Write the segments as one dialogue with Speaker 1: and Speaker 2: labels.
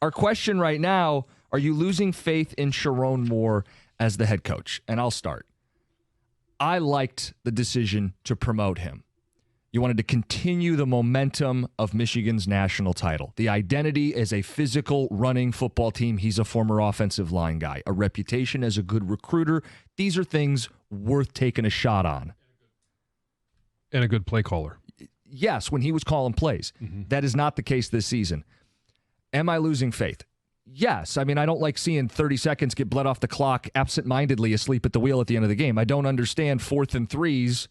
Speaker 1: Our question right now, are you losing faith in Sherrone Moore as the head coach? And I'll start. I liked the decision to promote him. You wanted to continue the momentum of Michigan's national title. The identity as a physical running football team. He's a former offensive line guy. A reputation as a good recruiter. These are things worth taking a shot on.
Speaker 2: And a good play caller.
Speaker 1: Yes, when he was calling plays. Mm-hmm. That is not the case this season. Am I losing faith? Yes. I mean, I don't like seeing 30 seconds get bled off the clock absent-mindedly asleep at the wheel at the end of the game. I don't understand 4th and 3s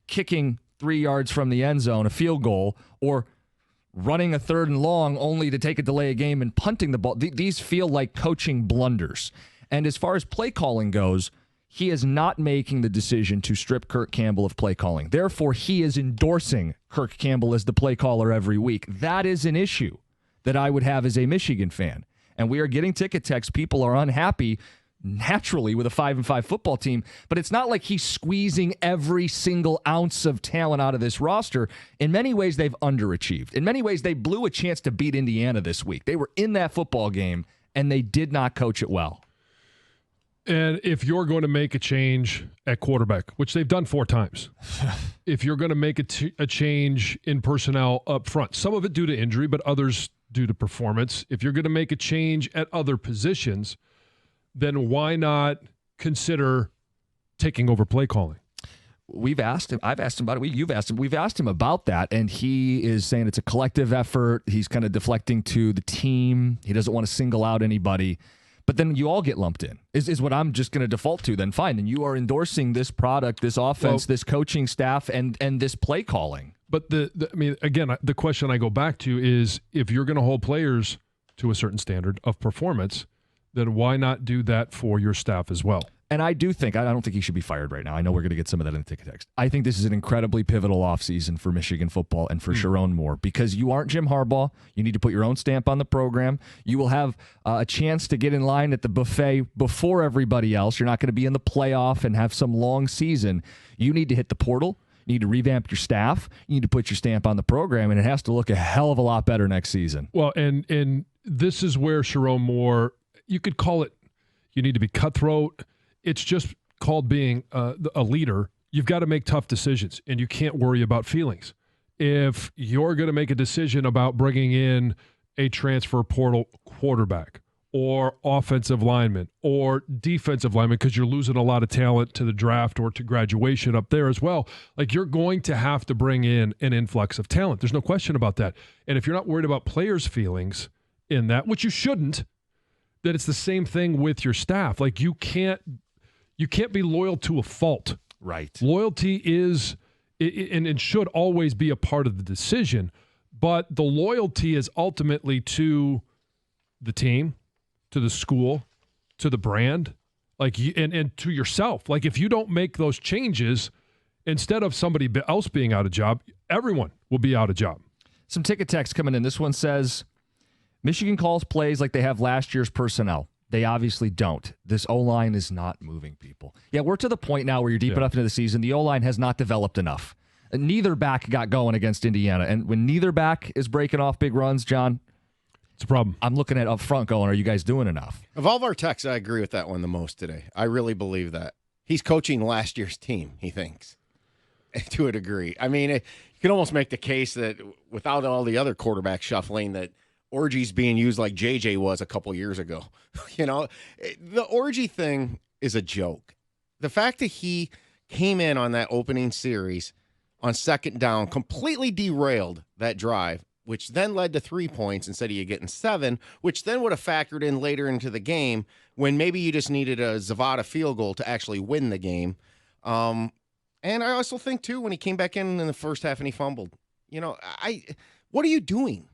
Speaker 1: kicking 3 yards from the end zone, a field goal, or running a 3rd and long only to take a delay of game and punting the ball. These feel like coaching blunders. And as far as play calling goes, he is not making the decision to strip Kirk Campbell of play calling. Therefore, he is endorsing Kirk Campbell as the play caller every week. That is an issue that I would have as a Michigan fan. And we are getting ticket texts. People are unhappy naturally with a 5-5 football team, but it's not like he's squeezing every single ounce of talent out of this roster. In many ways, they've underachieved. In many ways, they blew a chance to beat Indiana this week. They were in that football game, and they did not coach it well.
Speaker 2: And if you're going to make a change at quarterback, which they've done 4 times, if you're going to make a change in personnel up front, some of it due to injury, but others due to performance, if you're going to make a change at other positions, then why not consider taking over play calling?
Speaker 1: We've asked him. I've asked him about it. You've asked him. We've asked him about that, and he is saying it's a collective effort. He's kind of deflecting to the team. He doesn't want to single out anybody. But then you all get lumped in, is what I'm just going to default to. Then fine. Then you are endorsing this product, this offense, this coaching staff, and this play calling.
Speaker 2: But I mean, again, the question I go back to is if you're going to hold players to a certain standard of performance, then why not do that for your staff as well?
Speaker 1: And I do think, I don't think he should be fired right now. I know we're going to get some of that in the ticket text. I think this is an incredibly pivotal offseason for Michigan football and for Sherrone Moore because you aren't Jim Harbaugh. You need to put your own stamp on the program. You will have a chance to get in line at the buffet before everybody else. You're not going to be in the playoff and have some long season. You need to hit the portal. You need to revamp your staff. You need to put your stamp on the program, and it has to look a hell of a lot better next season.
Speaker 2: Well, and this is where Sherrone Moore, you could call it, you need to be cutthroat. It's just called being a leader. You've got to make tough decisions, and you can't worry about feelings. If you're going to make a decision about bringing in a transfer portal quarterback or offensive lineman or defensive lineman because you're losing a lot of talent to the draft or to graduation up there as well, like you're going to have to bring in an influx of talent. There's no question about that. And if you're not worried about players' feelings in that, which you shouldn't, then it's the same thing with your staff. Like you can't be loyal to a fault.
Speaker 1: Right.
Speaker 2: Loyalty is and it should always be a part of the decision, but the loyalty is ultimately to the team, to the school, to the brand, like and to yourself. Like if you don't make those changes, instead of somebody else being out of job, everyone will be out of job.
Speaker 1: Some ticket text coming in. This one says, Michigan calls plays like they have last year's personnel. They obviously don't. This O-line is not moving people. Yeah, we're to the point now where you're deep enough into the season. The O-line has not developed enough. Neither back got going against Indiana. And when neither back is breaking off big runs, John,
Speaker 2: it's a problem.
Speaker 1: I'm looking at up front going, are you guys doing enough?
Speaker 3: Of all of our texts, I agree with that one the most today. I really believe that. He's coaching last year's team, he thinks, to a degree. I mean, you can almost make the case that without all the other quarterback shuffling that orgies being used like JJ was a couple years ago. You know, the orgy thing is a joke. The fact that he came in on that opening series on 2nd down, completely derailed that drive, which then led to 3 points instead of you getting 7, which then would have factored in later into the game when maybe you just needed a Zavada field goal to actually win the game. And I also think, too, when he came back in the first half and he fumbled, you know, what are you doing?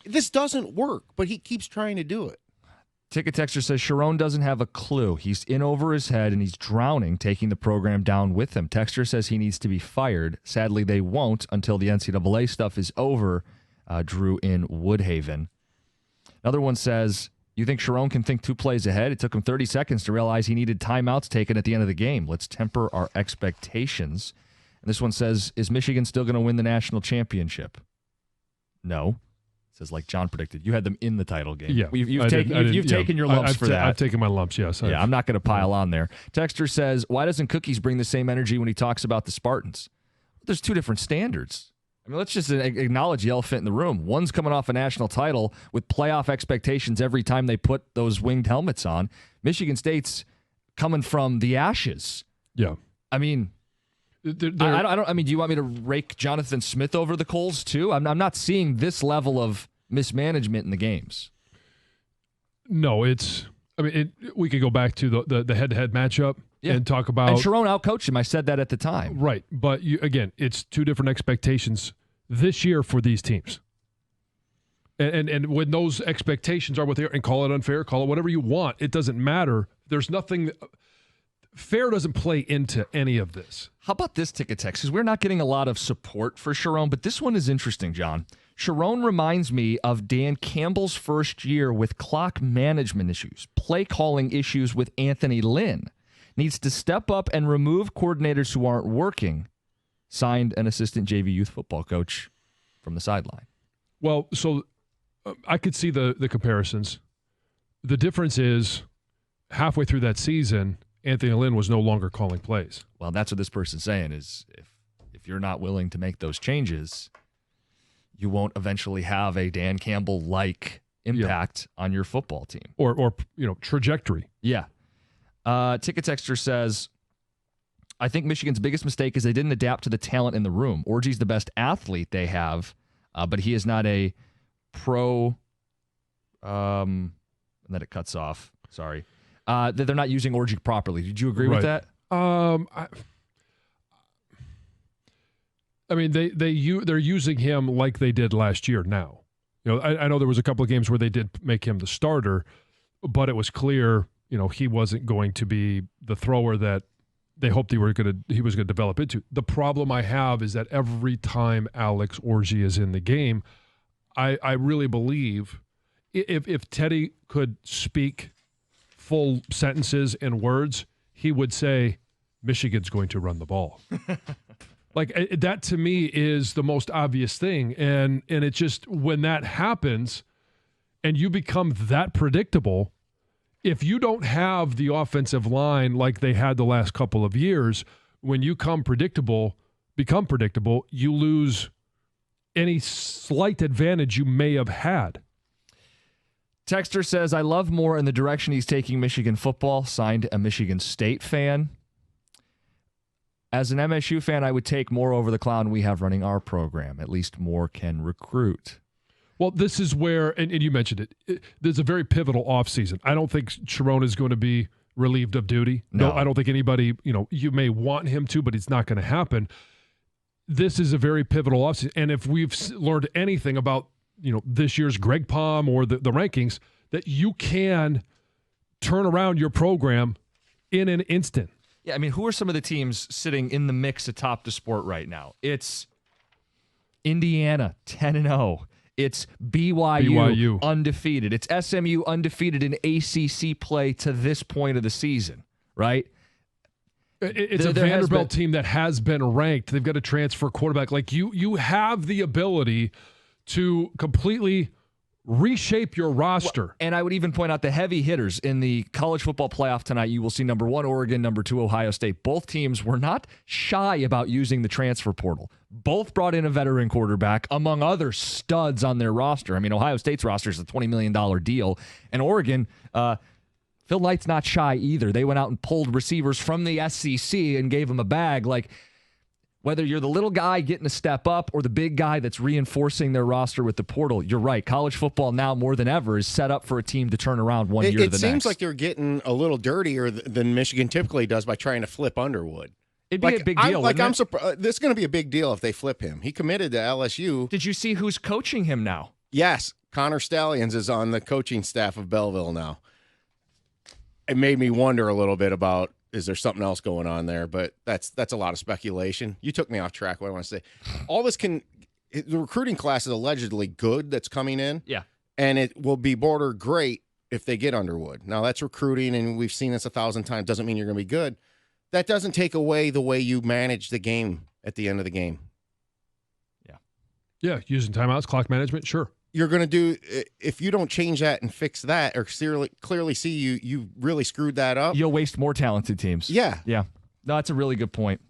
Speaker 3: This doesn't work, but he keeps trying to do it.
Speaker 1: Ticket Texter says Sherrone doesn't have a clue. He's in over his head, and he's drowning, taking the program down with him. Texter says he needs to be fired. Sadly, they won't until the NCAA stuff is over. Drew in Woodhaven. Another one says, you think Sherrone can think 2 plays ahead? It took him 30 seconds to realize he needed timeouts taken at the end of the game. Let's temper our expectations. And this one says, is Michigan still going to win the national championship? No. Says like John predicted. You had them in the title game.
Speaker 2: Yeah,
Speaker 1: You've taken your lumps for that.
Speaker 2: I've taken my lumps, yes.
Speaker 1: Yeah, I'm not going to pile on there. Texter says, why doesn't Cookies bring the same energy when he talks about the Spartans? There's two different standards. I mean, let's just acknowledge the elephant in the room. One's coming off a national title with playoff expectations every time they put those winged helmets on. Michigan State's coming from the ashes.
Speaker 2: Yeah.
Speaker 1: I mean, I mean, do you want me to rake Jonathan Smith over the coals too? I'm not seeing this level of mismanagement in the games.
Speaker 2: No, we could go back to the head-to-head matchup and talk about.
Speaker 1: And Sherrone outcoached him. I said that at the time.
Speaker 2: Right, but again, it's two different expectations this year for these teams. And when those expectations are what they are, and call it unfair, call it whatever you want, it doesn't matter. There's nothing. Fair doesn't play into any of this.
Speaker 1: How about this ticket text? Because we're not getting a lot of support for Sherrone, but this one is interesting, John. Sherrone reminds me of Dan Campbell's first year with clock management issues, play calling issues with Anthony Lynn. Needs to step up and remove coordinators who aren't working. Signed, an assistant JV youth football coach from the sideline.
Speaker 2: Well, so I could see the comparisons. The difference is halfway through that season, Anthony Lynn was no longer calling plays.
Speaker 1: Well, that's what this person's saying is if you're not willing to make those changes, you won't eventually have a Dan Campbell-like impact on your football team.
Speaker 2: Or trajectory.
Speaker 1: Yeah. Ticket Texter says, I think Michigan's biggest mistake is they didn't adapt to the talent in the room. Orgy's the best athlete they have, but he is not a pro. And then it cuts off. Sorry. That they're not using Orgy properly. Did you agree with that?
Speaker 2: I mean, they're using him like they did last year now. I know there was a couple of games where they did make him the starter, but it was clear, he wasn't going to be the thrower that they hoped he was going to develop into. The problem I have is that every time Alex Orgy is in the game, I really believe if Teddy could speak full sentences and words, he would say, Michigan's going to run the ball. Like, that to me is the most obvious thing. And it's just when that happens and you become that predictable, if you don't have the offensive line like they had the last couple of years, when you become predictable, you lose any slight advantage you may have had.
Speaker 1: Texter says, I love Moore in the direction he's taking Michigan football. Signed, a Michigan State fan. As an MSU fan, I would take Moore over the clown we have running our program. At least Moore can recruit.
Speaker 2: Well, this is where, and you mentioned it, there's a very pivotal offseason. I don't think Sherrone is going to be relieved of duty. No, I don't think anybody, you may want him to, but it's not going to happen. This is a very pivotal offseason. And if we've learned anything about this year's Greg Palm or the rankings, that you can turn around your program in an instant.
Speaker 1: Yeah, I mean, who are some of the teams sitting in the mix atop the sport right now? It's Indiana, 10-0. It's BYU, undefeated. It's SMU, undefeated in ACC play to this point of the season, right?
Speaker 2: It's a Vanderbilt team that has been ranked. They've got a transfer quarterback. Like, you have the ability to completely reshape your roster.
Speaker 1: Well, and I would even point out the heavy hitters in the college football playoff tonight. You will see number 1, Oregon, number 2, Ohio State. Both teams were not shy about using the transfer portal. Both brought in a veteran quarterback, among other studs on their roster. I mean, Ohio State's roster is a $20 million deal. And Oregon, Phil Knight's not shy either. They went out and pulled receivers from the SEC and gave them a bag. Like, whether you're the little guy getting a step up or the big guy that's reinforcing their roster with the portal, you're right. College football now more than ever is set up for a team to turn around one year to the next.
Speaker 3: It seems like they're getting a little dirtier than Michigan typically does by trying to flip Underwood.
Speaker 1: It'd be a big deal.
Speaker 3: I'm surprised. This is going to be a big deal if they flip him. He committed to LSU.
Speaker 1: Did you see who's coaching him now?
Speaker 3: Yes, Connor Stallions is on the coaching staff of Belleville now. It made me wonder a little bit about, is there something else going on there? But that's a lot of speculation. You took me off track. What I want to say, the recruiting class is allegedly good that's coming in.
Speaker 1: Yeah,
Speaker 3: and it will be border great if they get Underwood. Now that's recruiting, and we've seen this 1,000 times. Doesn't mean you're going to be good. That doesn't take away the way you manage the game at the end of the game.
Speaker 2: Yeah, using timeouts, clock management, sure.
Speaker 3: you're going to do, if you don't change that and fix that, or clearly see you really screwed that up.
Speaker 1: You'll waste more talented teams.
Speaker 3: Yeah.
Speaker 1: Yeah. No, that's a really good point.